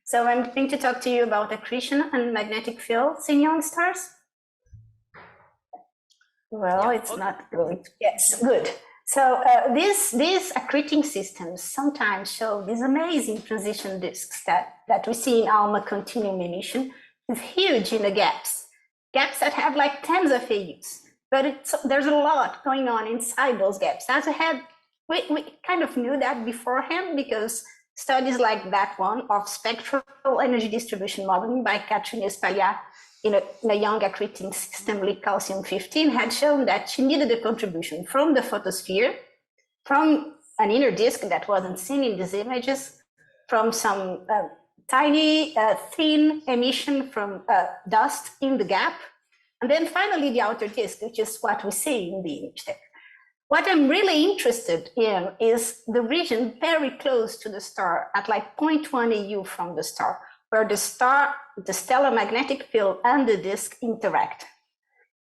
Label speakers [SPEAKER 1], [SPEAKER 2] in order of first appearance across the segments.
[SPEAKER 1] So I'm going to talk to you about accretion and magnetic fields in young stars. Well, it's okay. Not going to, yes, good. So these accreting systems sometimes show these amazing transition disks that we see in ALMA continuum emission. It's huge in the gaps that have like tens of AUs, but there's a lot going on inside those gaps. As we kind of knew that beforehand because studies like that one of spectral energy distribution modeling by Catherine Espalhat in a young accreting system like calcium-15 had shown that she needed a contribution from the photosphere, from an inner disk that wasn't seen in these images, from some tiny thin emission from dust in the gap, and then finally the outer disk, which is what we see in the image there. What I'm really interested in is the region very close to the star at like 0.1 AU from the star, where the stellar magnetic field and the disk interact.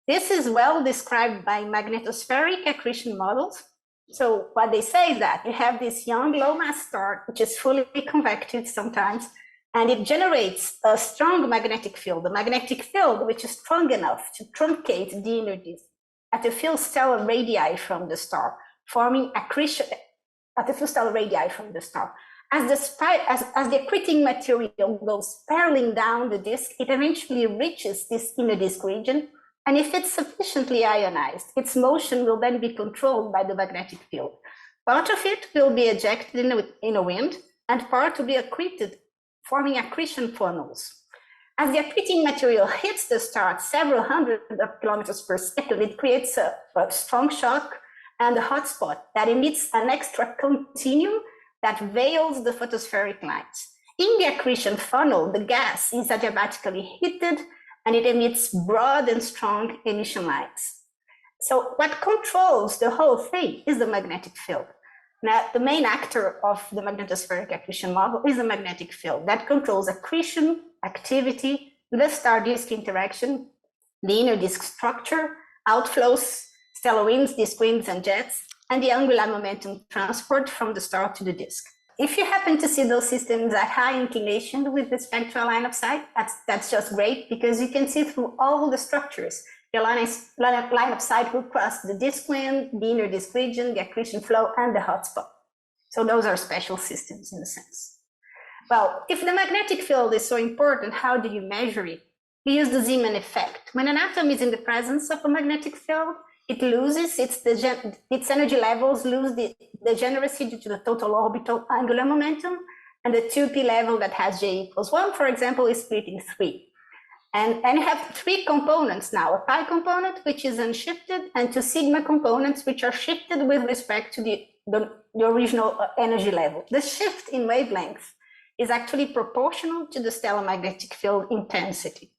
[SPEAKER 1] This is well described by magnetospheric accretion models. So what they say is that you have this young low mass star, which is fully convected sometimes, and it generates a strong magnetic field, a magnetic field which is strong enough to truncate the inner disk at a few stellar radii from the star, forming accretion at a few stellar radii from the star. As the accreting material goes spiraling down the disk, it eventually reaches this inner disk region, and if it's sufficiently ionized, its motion will then be controlled by the magnetic field. Part of it will be ejected in a wind, and part will be accreted, forming accretion funnels. As the accreting material hits the star at several hundred of kilometers per second, it creates a strong shock and a hotspot that emits an extra continuum that veils the photospheric lines. In the accretion funnel, the gas is adiabatically heated and it emits broad and strong emission lines. So what controls the whole thing is the magnetic field. Now, the main actor of the magnetospheric accretion model is the magnetic field that controls accretion, activity, the star-disk interaction, the inner disk structure, outflows, stellar winds, disk winds, and jets, and the angular momentum transport from the star to the disk. If you happen to see those systems at high inclination with the spectral line of sight, that's just great because you can see through all the structures. Your line of sight will cross the disk wind, the inner disk region, the accretion flow, and the hotspot. So those are special systems in a sense. Well, if the magnetic field is so important, how do you measure it? You use the Zeeman effect. When an atom is in the presence of a magnetic field, it loses its energy levels, lose the degeneracy due to the total orbital angular momentum, and the 2p level that has j = 1, for example, is split in 3. And you have 3 components now, a pi component, which is unshifted, and 2 sigma components, which are shifted with respect to the original energy level. The shift in wavelength is actually proportional to the stellar magnetic field intensity.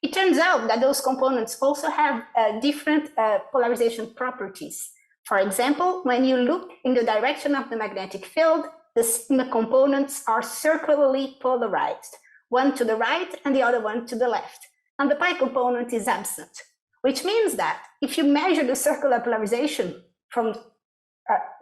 [SPEAKER 1] It turns out that those components also have different polarization properties. For example, when you look in the direction of the magnetic field, the sigma components are circularly polarized, one to the right and the other one to the left. And the pi component is absent, which means that if you measure the circular polarization from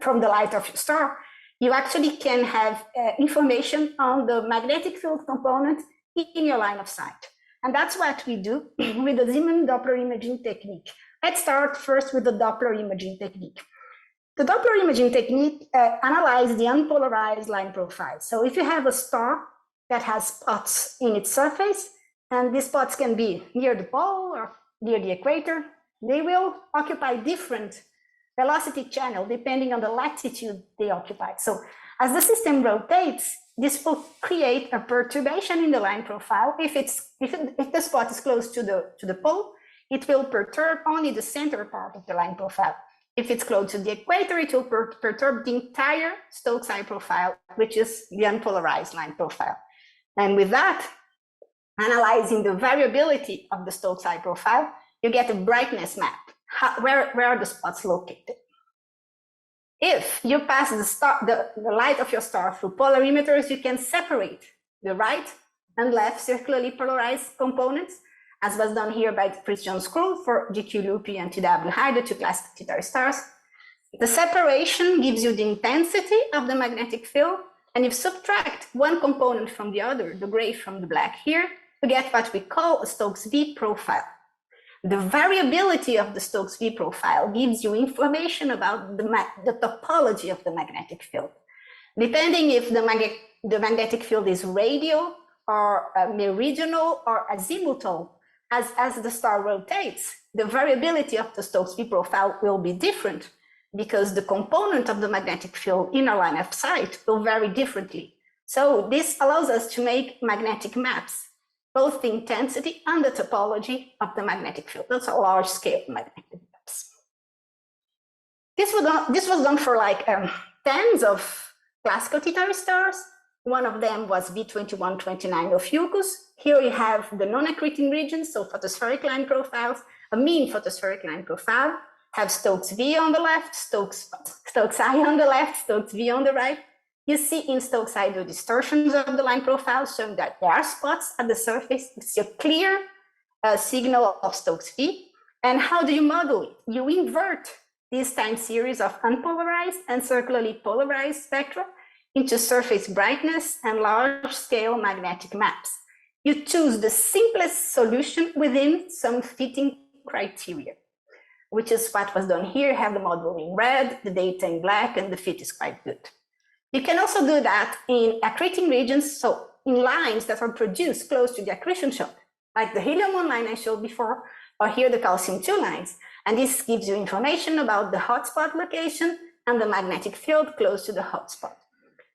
[SPEAKER 1] the light of your star, you actually can have information on the magnetic field component in your line of sight. And that's what we do with the Zeeman Doppler imaging technique. Let's start first with the Doppler imaging technique. The Doppler imaging technique analyzes the unpolarized line profile. So if you have a star that has spots in its surface, and these spots can be near the pole or near the equator, they will occupy different velocity channel depending on the latitude they occupy. So as the system rotates, this will create a perturbation in the line profile. If the spot is close to the pole, it will perturb only the center part of the line profile. If it's close to the equator, it will perturb the entire Stokes eye profile, which is the unpolarized line profile. And with that, analyzing the variability of the Stokes eye profile, you get a brightness map. Where are the spots located? If you pass the light of your star through polarimeters, you can separate the right and left circularly polarized components, as was done here by Christian Skrull for GQ Loopy and TW High, the 2 classical T Tauri stars. The separation gives you the intensity of the magnetic field, and you subtract one component from the other, the gray from the black here, you get what we call a Stokes V profile. The variability of the Stokes V profile gives you information about the topology of the magnetic field. Depending if the magnetic field is radial or meridional or azimuthal, as the star rotates, the variability of the Stokes V profile will be different because the component of the magnetic field in a line of sight will vary differently. So this allows us to make magnetic maps, both the intensity and the topology of the magnetic field. That's a large scale magnetic maps. This was done for like tens of classical T Tauri stars. One of them was B2129 Ophiuchus. Here you have the non-accreting regions, so photospheric line profiles, a mean photospheric line profile, have Stokes V on the left, Stokes I on the left, Stokes V on the right. You see in Stokes I the distortions of the line profile, showing that there are spots at the surface. You see a clear signal of Stokes V. And how do you model it? You invert this time series of unpolarized and circularly polarized spectra into surface brightness and large-scale magnetic maps. You choose the simplest solution within some fitting criteria, which is what was done here. Have the model in red, the data in black, and the fit is quite good. You can also do that in accreting regions, so in lines that are produced close to the accretion shock, like the helium-1 line I showed before, or here the calcium-2 lines. And this gives you information about the hotspot location and the magnetic field close to the hotspot.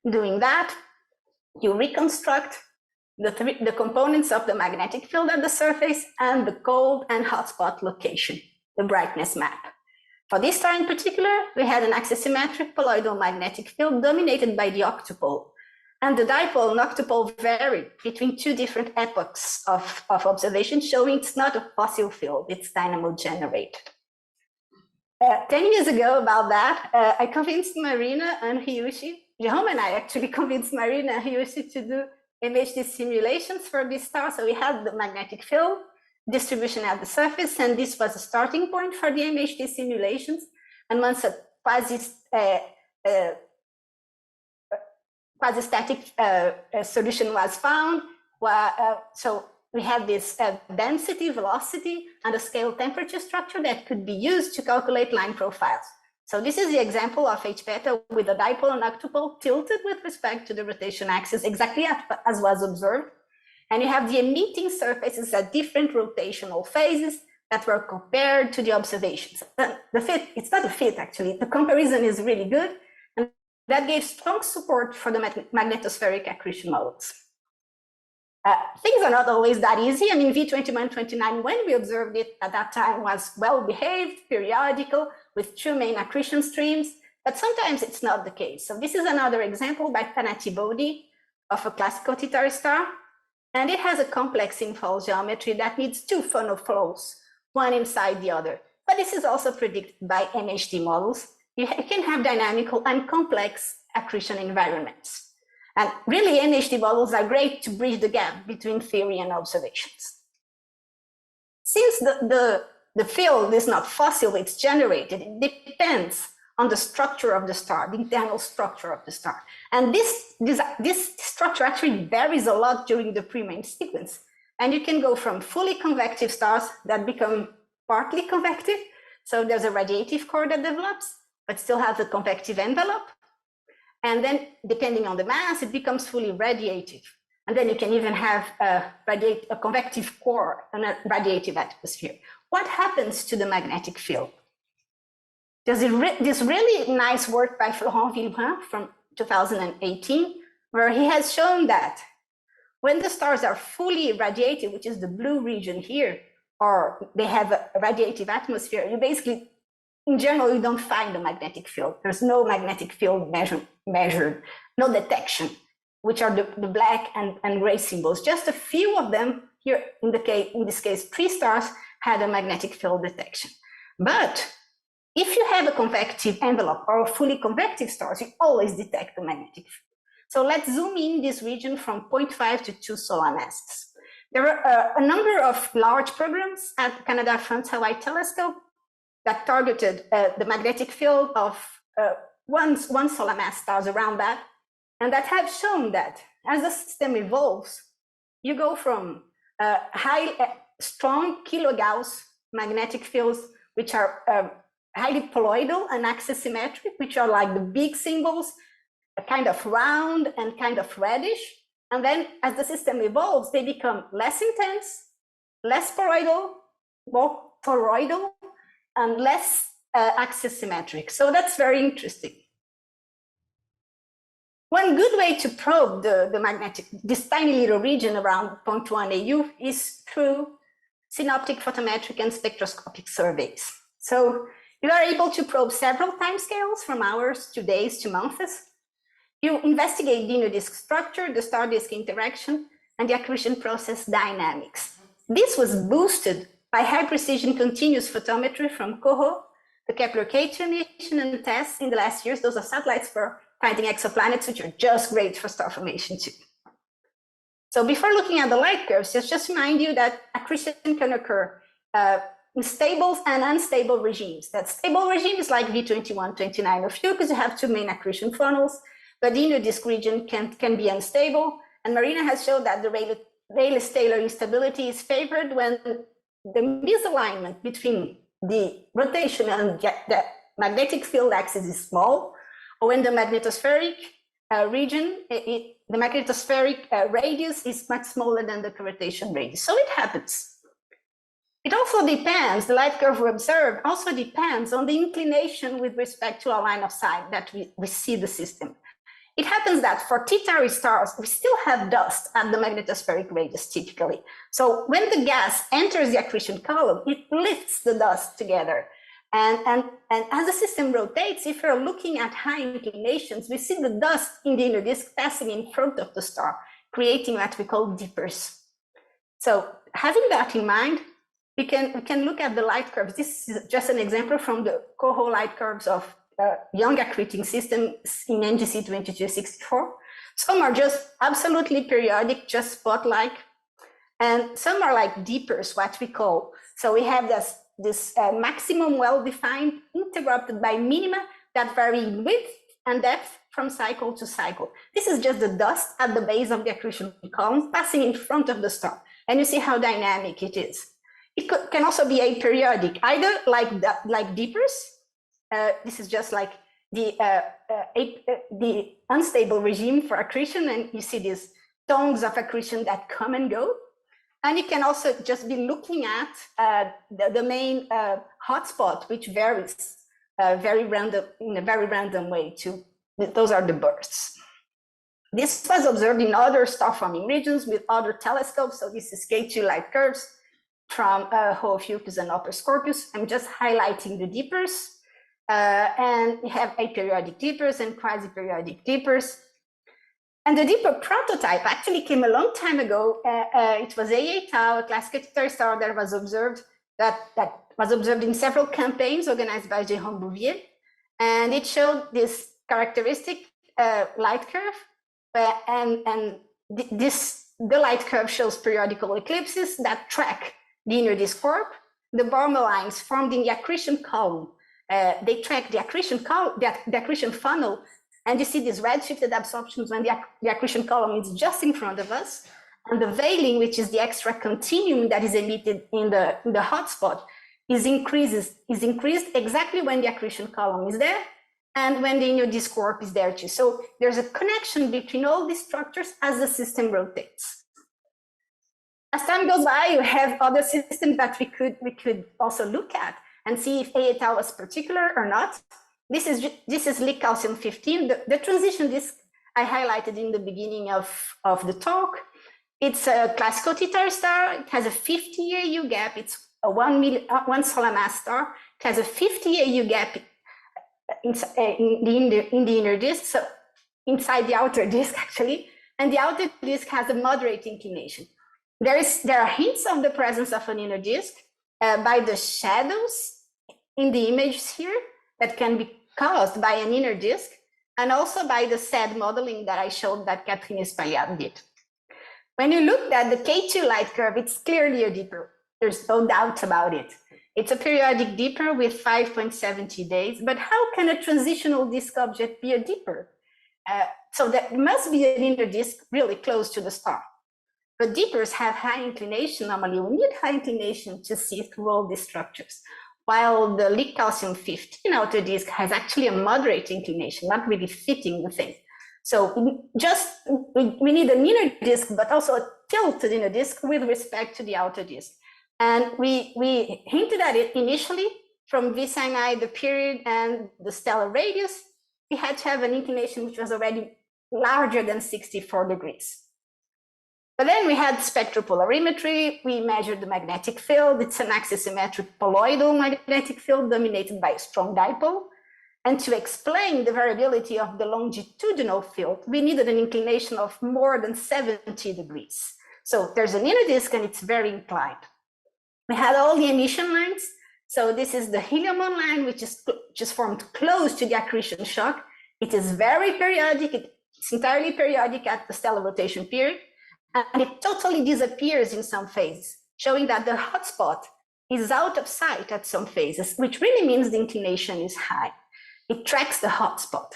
[SPEAKER 1] Doing that, you reconstruct the components of the magnetic field at the surface and the cold and hotspot location, the brightness map. For this star in particular, we had an axisymmetric poloidal magnetic field dominated by the octopole. And the dipole and octopole varied between two different epochs of observation, showing it's not a fossil field, it's dynamo generated. 10 years ago about that, I convinced Marina and Hyushi, Jerome and I actually convinced Marina and Hyushi to do MHD simulations for this star. So we had the magnetic field distribution at the surface, and this was a starting point for the MHD simulations. And once a quasi-static solution was found, so we had this density, velocity, and a scale temperature structure that could be used to calculate line profiles. So this is the example of H beta with a dipole and octopole tilted with respect to the rotation axis, exactly as was observed. And you have the emitting surfaces at different rotational phases that were compared to the observations. The fit, it's not a fit actually, the comparison is really good. And that gave strong support for the magnetospheric accretion models. Things are not always that easy. I mean, V2129, when we observed it at that time, was well-behaved, periodical, with two main accretion streams, but sometimes it's not the case. So this is another example by Panati Bodhi of a classical T Tauri star, and it has a complex infall geometry that needs two funnel flows, one inside the other. But this is also predicted by MHD models. You can have dynamical and complex accretion environments. And really, MHD models are great to bridge the gap between theory and observations. Since the field is not fossil, it's generated, it depends on the structure of the star, the internal structure of the star. And this structure actually varies a lot during the pre-main sequence. And you can go from fully convective stars that become partly convective. So there's a radiative core that develops, but still has a convective envelope. And then, depending on the mass, it becomes fully radiative. And then you can even have a convective core and a radiative atmosphere. What happens to the magnetic field? There's this really nice work by Florent Villebrun from 2018, where he has shown that when the stars are fully radiated, which is the blue region here, or they have a radiative atmosphere, you basically, in general, you don't find a magnetic field. There's no magnetic field measured, no detection, which are the black and gray symbols. Just a few of them here, in this case, 3 stars had a magnetic field detection. But if you have a convective envelope or fully convective stars, you always detect the magnetic field. So let's zoom in this region from 0.5 to 2 solar masses. There are a number of large programs at Canada-France-Hawaii Telescope that targeted the magnetic field of one solar mass stars around that. and that have shown that as the system evolves, you go from strong kilogauss magnetic fields, which are highly colloidal and axisymmetric, which are like the big symbols, kind of round and kind of reddish. And then as the system evolves, they become less intense, less toroidal, more toroidal, and less axisymmetric. So that's very interesting. One good way to probe the magnetic, this tiny little region around 0.1 AU is through synoptic, photometric, and spectroscopic surveys. So you are able to probe several timescales from hours to days to months. You investigate the inner disk structure, the star-disk interaction, and the accretion process dynamics. This was boosted by high-precision continuous photometry from COHO, the Kepler-K2 mission and tests in the last years. Those are satellites for finding exoplanets, which are just great for star formation too. So before looking at the light curves, just remind you that accretion can occur in stable and unstable regimes. That stable regime is like V2129 of you, because you have two main accretion funnels, but the inner disk region can be unstable. And Marina has shown that the Rayleigh-Taylor instability is favored when the misalignment between the rotation and the magnetic field axis is small, or when the magnetospheric region, the magnetospheric radius is much smaller than the rotation radius. So it happens. It also depends, the light curve we observed also depends on the inclination with respect to our line of sight that we see the system. It happens that for T Tauri stars, we still have dust at the magnetospheric radius typically. So when the gas enters the accretion column, it lifts the dust together. And as the system rotates, if you're looking at high inclinations, we see the dust in the inner disk passing in front of the star, creating what we call dippers. So having that in mind, we can look at the light curves. This is just an example from the COHO light curves of young accreting systems in NGC 2264. Some are just absolutely periodic, just spot-like, and some are like dippers, what we call. So we have this maximum well-defined interrupted by minima that vary in width and depth from cycle to cycle. This is just the dust at the base of the accretion column passing in front of the star. And you see how dynamic it is. It can also be aperiodic, either like dippers. This is just like the unstable regime for accretion, and you see these tongues of accretion that come and go. And you can also just be looking at the main hotspot, which varies in a very random way too. Those are the bursts. This was observed in other star-forming regions with other telescopes. So this is K2 light curves from Hoophagus and Upper Scorpius. I'm just highlighting the dippers. And we have aperiodic dippers and quasi-periodic dippers. And the dipper prototype actually came a long time ago. It was AA Tau, a classical T-Tauri star that was observed in several campaigns organized by Jérôme Bouvier. And it showed this characteristic light curve. The light curve shows periodical eclipses that track the inner disk warp. The Balmer lines formed in the accretion column. They track the accretion funnel, and you see these red-shifted absorptions when the accretion column is just in front of us, and the veiling, which is the extra continuum that is emitted in the hotspot, is increased exactly when the accretion column is there and when the inner disk warp is there too. So there's a connection between all these structures as the system rotates. As time goes by, you have other systems that we could also look at and see if AA Tau was particular or not. This is Lick calcium 15. The transition disk I highlighted in the beginning of the talk. It's a classical T-Tauri star. It has a 50 AU gap. It's a 1 solar mass star. It has a 50 AU gap in the inner disk, so inside the outer disk actually. And the outer disk has a moderate inclination. There are hints of the presence of an inner disk by the shadows in the images here that can be caused by an inner disk, and also by the SED modeling that I showed that Catherine Espaillat did. When you look at the K2 light curve, it's clearly a dipper. There's no doubt about it. It's a periodic dipper with 5.70 days, but how can a transitional disk object be a dipper? So there must be an inner disk really close to the star. But deepers have high inclination. Normally, we need high inclination to see through all these structures, while the Lick calcium-15 outer disk has actually a moderate inclination, not really fitting the thing. So we need an inner disk, but also a tilted inner disk with respect to the outer disk. And we hinted at it initially from V sin I, the period, and the stellar radius. We had to have an inclination which was already larger than 64 degrees. But then we had spectropolarimetry. We measured the magnetic field. It's an axisymmetric poloidal magnetic field dominated by a strong dipole. And to explain the variability of the longitudinal field, we needed an inclination of more than 70 degrees. So there's an inner disk and it's very inclined. We had all the emission lines. So this is the helium-1 line, which is formed close to the accretion shock. It is very periodic. It's entirely periodic at the stellar rotation period. And it totally disappears in some phases, showing that the hotspot is out of sight at some phases, which really means the inclination is high. It tracks the hotspot.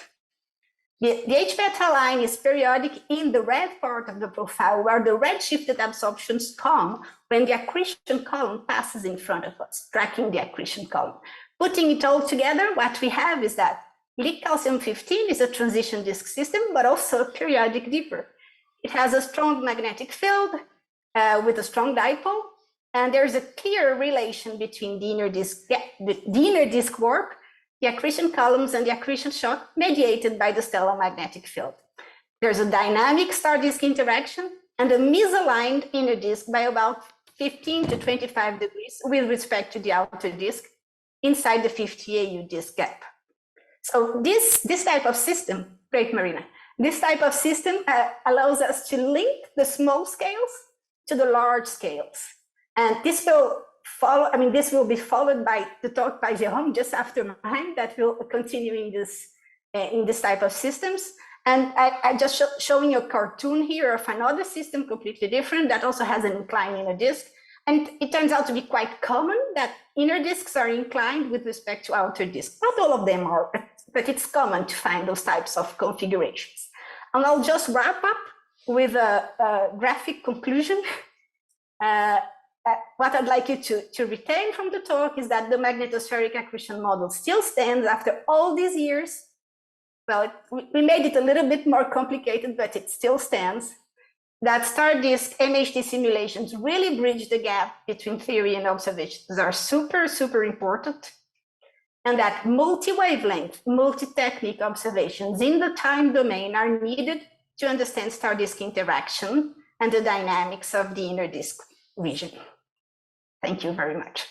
[SPEAKER 1] The H-beta line is periodic in the red part of the profile, where the redshifted absorptions come when the accretion column passes in front of us, tracking the accretion column. Putting it all together, what we have is that Lick calcium-15 is a transition disk system, but also a periodic dipper. It has a strong magnetic field with a strong dipole, and there's a clear relation between the inner disk warp, the accretion columns, and the accretion shock mediated by the stellar magnetic field. There's a dynamic star-disk interaction and a misaligned inner disk by about 15 to 25 degrees with respect to the outer disk inside the 50 AU disk gap. So this type of system, great Marina, this type of system allows us to link the small scales to the large scales. And this will follow, this will be followed by the talk by Jérôme just after mine that will continue in this type of systems. And I just showing you a cartoon here of another system completely different that also has an inclined inner disk. And it turns out to be quite common that inner disks are inclined with respect to outer disks. Not all of them are, but it's common to find those types of configurations. And I'll just wrap up with a graphic conclusion. What I'd like you to retain from the talk is that the magnetospheric accretion model still stands after all these years. Well, we made it a little bit more complicated, but it still stands. That star-disk MHD simulations really bridge the gap between theory and observations are super, super important. And that multi-wavelength, multi-technique observations in the time domain are needed to understand star-disk interaction and the dynamics of the inner disk region. Thank you very much.